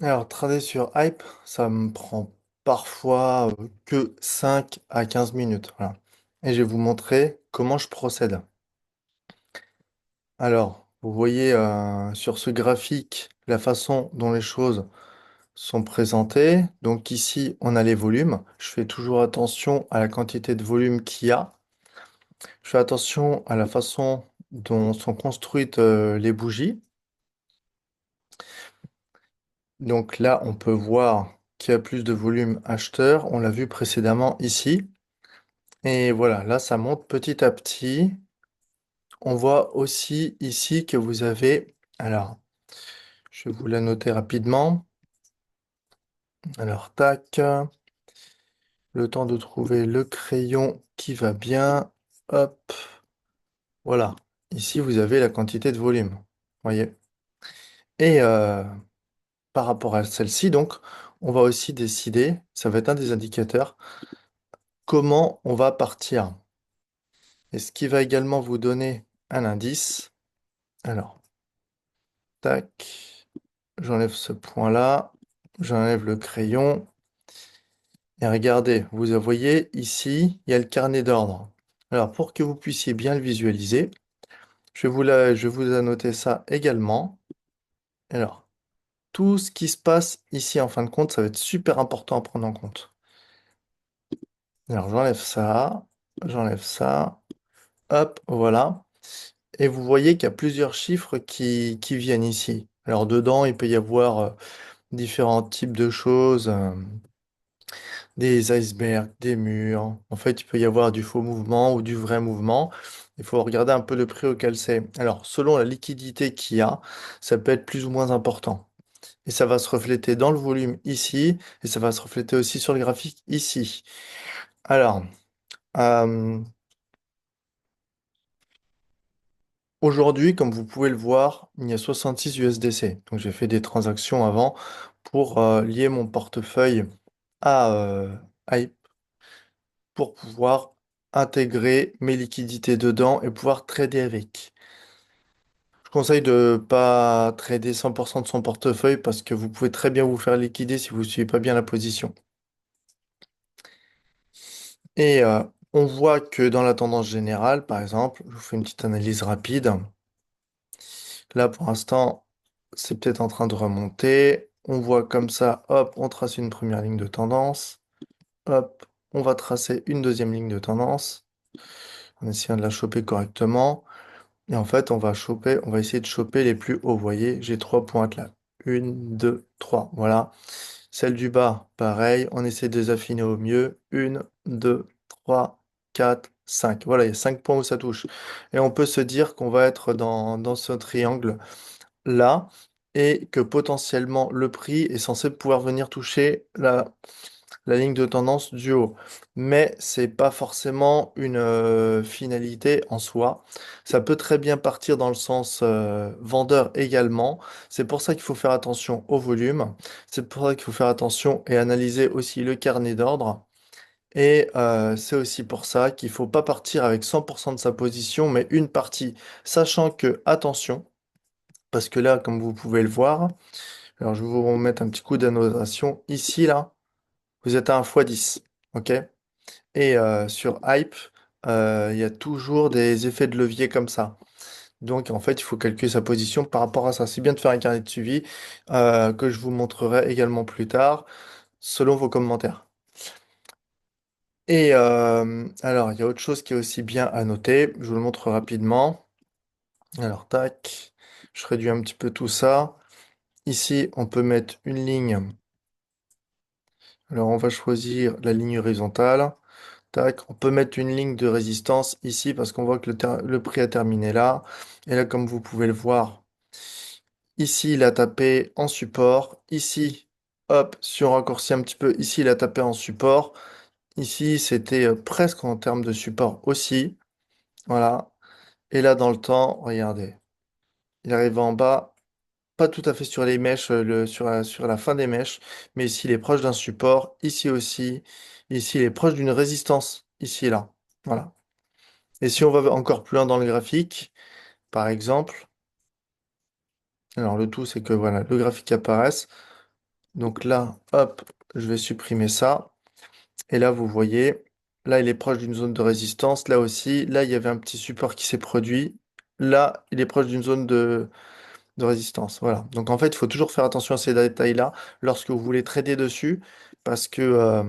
Alors, trader sur Hype, ça me prend parfois que 5 à 15 minutes. Voilà. Et je vais vous montrer comment je procède. Alors, vous voyez sur ce graphique la façon dont les choses sont présentées. Donc ici, on a les volumes. Je fais toujours attention à la quantité de volume qu'il y a. Je fais attention à la façon dont sont construites les bougies. Donc là, on peut voir qu'il y a plus de volume acheteur. On l'a vu précédemment ici. Et voilà, là, ça monte petit à petit. On voit aussi ici que vous avez... Alors, je vais vous la noter rapidement. Alors, tac. Le temps de trouver le crayon qui va bien. Hop. Voilà. Ici, vous avez la quantité de volume. Voyez. Et par rapport à celle-ci, donc, on va aussi décider, ça va être un des indicateurs, comment on va partir. Et ce qui va également vous donner un indice. Alors, tac, j'enlève ce point-là, j'enlève le crayon. Et regardez, vous voyez ici, il y a le carnet d'ordre. Alors, pour que vous puissiez bien le visualiser, je vais vous annoter ça également. Alors, tout ce qui se passe ici, en fin de compte, ça va être super important à prendre en compte. Alors, j'enlève ça, hop, voilà. Et vous voyez qu'il y a plusieurs chiffres qui viennent ici. Alors, dedans, il peut y avoir différents types de choses, des icebergs, des murs. En fait, il peut y avoir du faux mouvement ou du vrai mouvement. Il faut regarder un peu le prix auquel c'est. Alors, selon la liquidité qu'il y a, ça peut être plus ou moins important. Et ça va se refléter dans le volume ici, et ça va se refléter aussi sur le graphique ici. Alors, euh, aujourd'hui, comme vous pouvez le voir, il y a 66 USDC. Donc, j'ai fait des transactions avant pour lier mon portefeuille à pour pouvoir intégrer mes liquidités dedans et pouvoir trader avec. Je conseille de pas trader 100% de son portefeuille parce que vous pouvez très bien vous faire liquider si vous ne suivez pas bien la position. Et on voit que dans la tendance générale, par exemple, je vous fais une petite analyse rapide. Là, pour l'instant, c'est peut-être en train de remonter. On voit comme ça, hop, on trace une première ligne de tendance. Hop, on va tracer une deuxième ligne de tendance en essayant de la choper correctement. Et en fait, on va essayer de choper les plus hauts. Vous voyez, j'ai trois pointes là. Une, deux, trois. Voilà. Celle du bas, pareil. On essaie de les affiner au mieux. Une, deux, trois, quatre, cinq. Voilà, il y a 5 points où ça touche. Et on peut se dire qu'on va être dans ce triangle là et que potentiellement le prix est censé pouvoir venir toucher la ligne de tendance du haut. Mais c'est pas forcément une finalité en soi. Ça peut très bien partir dans le sens vendeur également. C'est pour ça qu'il faut faire attention au volume. C'est pour ça qu'il faut faire attention et analyser aussi le carnet d'ordre. Et c'est aussi pour ça qu'il faut pas partir avec 100% de sa position, mais une partie, sachant que, attention, parce que là, comme vous pouvez le voir, alors je vais vous remettre un petit coup d'annotation. Ici, là, vous êtes à un x10, ok? Et sur Hype, il y a toujours des effets de levier comme ça. Donc en fait, il faut calculer sa position par rapport à ça. C'est bien de faire un carnet de suivi que je vous montrerai également plus tard, selon vos commentaires. Et alors, il y a autre chose qui est aussi bien à noter. Je vous le montre rapidement. Alors, tac, je réduis un petit peu tout ça. Ici, on peut mettre une ligne. Alors, on va choisir la ligne horizontale. Tac, on peut mettre une ligne de résistance ici parce qu'on voit que le prix a terminé là. Et là, comme vous pouvez le voir, ici, il a tapé en support. Ici, hop, si on raccourcit un petit peu, ici, il a tapé en support. Ici, c'était presque en termes de support aussi. Voilà. Et là, dans le temps, regardez, il arrive en bas, pas tout à fait sur les mèches, sur la fin des mèches, mais ici, il est proche d'un support. Ici aussi. Ici, il est proche d'une résistance. Ici, là. Voilà. Et si on va encore plus loin dans le graphique, par exemple, alors le tout c'est que voilà, le graphique apparaisse. Donc là, hop, je vais supprimer ça. Et là, vous voyez, là, il est proche d'une zone de résistance. Là aussi, là, il y avait un petit support qui s'est produit. Là, il est proche d'une zone de résistance. Voilà. Donc en fait, il faut toujours faire attention à ces détails-là lorsque vous voulez trader dessus, parce que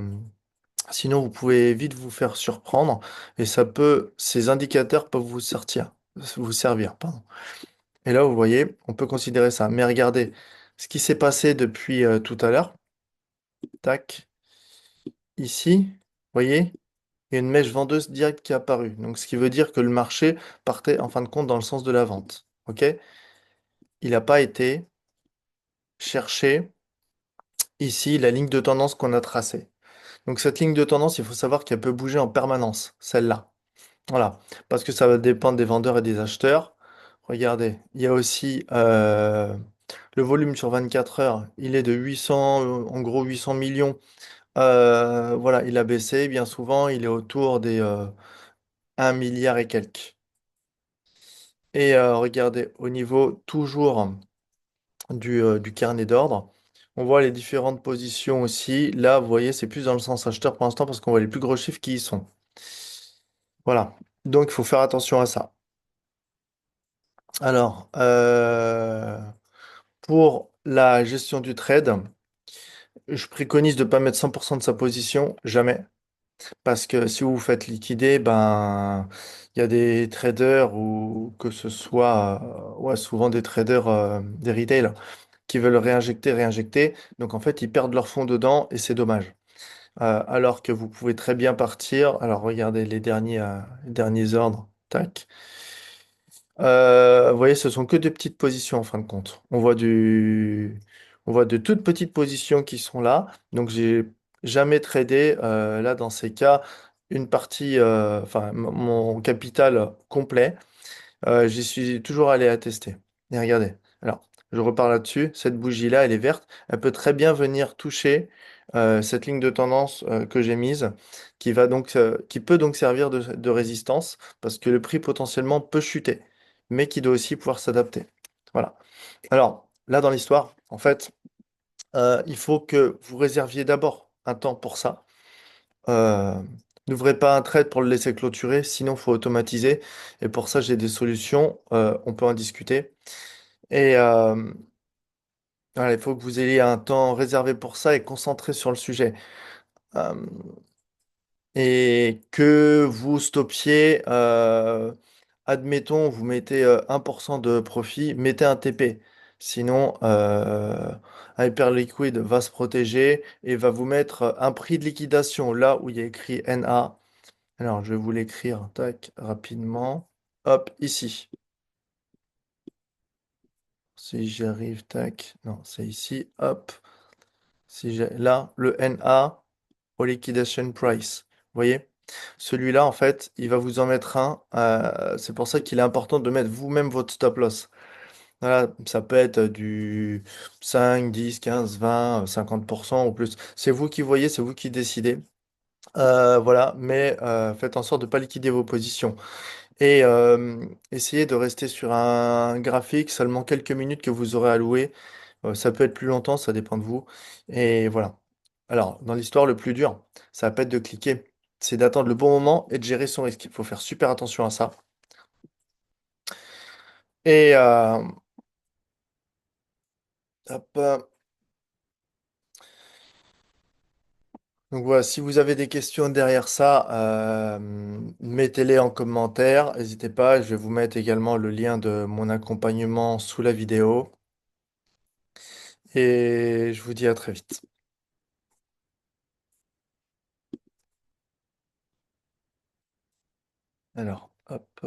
sinon, vous pouvez vite vous faire surprendre et ces indicateurs peuvent vous servir, pardon. Et là, vous voyez, on peut considérer ça. Mais regardez, ce qui s'est passé depuis tout à l'heure, tac, ici, vous voyez, il y a une mèche vendeuse directe qui est apparue. Donc, ce qui veut dire que le marché partait en fin de compte dans le sens de la vente. OK? Il n'a pas été chercher ici la ligne de tendance qu'on a tracée. Donc, cette ligne de tendance, il faut savoir qu'elle peut bouger en permanence, celle-là. Voilà, parce que ça va dépendre des vendeurs et des acheteurs. Regardez, il y a aussi le volume sur 24 heures, il est de 800, en gros 800 millions. Voilà, il a baissé, bien souvent, il est autour des 1 milliard et quelques. Et regardez, au niveau toujours du carnet d'ordre, on voit les différentes positions aussi. Là, vous voyez, c'est plus dans le sens acheteur pour l'instant parce qu'on voit les plus gros chiffres qui y sont. Voilà, donc il faut faire attention à ça. Alors, pour la gestion du trade, je préconise de ne pas mettre 100% de sa position, jamais. Parce que si vous vous faites liquider, ben, il y a des traders ou que ce soit, ouais, souvent des traders, des retail, qui veulent réinjecter, réinjecter. Donc en fait, ils perdent leur fonds dedans et c'est dommage. Alors que vous pouvez très bien partir. Alors regardez les derniers ordres. Tac. Vous voyez, ce sont que des petites positions en fin de compte. On voit de toutes petites positions qui sont là. Donc, j'ai jamais tradé, là, dans ces cas, une partie, enfin, mon capital complet. J'y suis toujours allé à tester. Et regardez. Alors, je repars là-dessus. Cette bougie-là, elle est verte. Elle peut très bien venir toucher cette ligne de tendance que j'ai mise, qui peut donc servir de résistance, parce que le prix potentiellement peut chuter, mais qui doit aussi pouvoir s'adapter. Voilà. Alors, là, dans l'histoire, en fait, il faut que vous réserviez d'abord un temps pour ça. Euh, N'ouvrez pas un trade pour le laisser clôturer, sinon il faut automatiser. Et pour ça, j'ai des solutions. On peut en discuter. Et voilà, il faut que vous ayez un temps réservé pour ça et concentré sur le sujet. Euh, et que vous stoppiez, admettons, vous mettez 1% de profit, mettez un TP. Sinon, Hyperliquid va se protéger et va vous mettre un prix de liquidation là où il y a écrit NA. Alors, je vais vous l'écrire, tac, rapidement. Hop, ici. Si j'y arrive, tac. Non, c'est ici. Hop. Si j'ai là, le NA au liquidation price. Vous voyez? Celui-là, en fait, il va vous en mettre un. C'est pour ça qu'il est important de mettre vous-même votre stop loss. Voilà, ça peut être du 5, 10, 15, 20, 50% ou plus. C'est vous qui voyez, c'est vous qui décidez. Voilà, mais faites en sorte de ne pas liquider vos positions. Et essayez de rester sur un graphique seulement quelques minutes que vous aurez alloué. Ça peut être plus longtemps, ça dépend de vous. Et voilà. Alors, dans l'histoire, le plus dur, ça va pas être de cliquer, c'est d'attendre le bon moment et de gérer son risque. Il faut faire super attention à ça. Et hop, donc voilà, si vous avez des questions derrière ça, mettez-les en commentaire. N'hésitez pas, je vais vous mettre également le lien de mon accompagnement sous la vidéo. Et je vous dis à très vite. Alors, hop.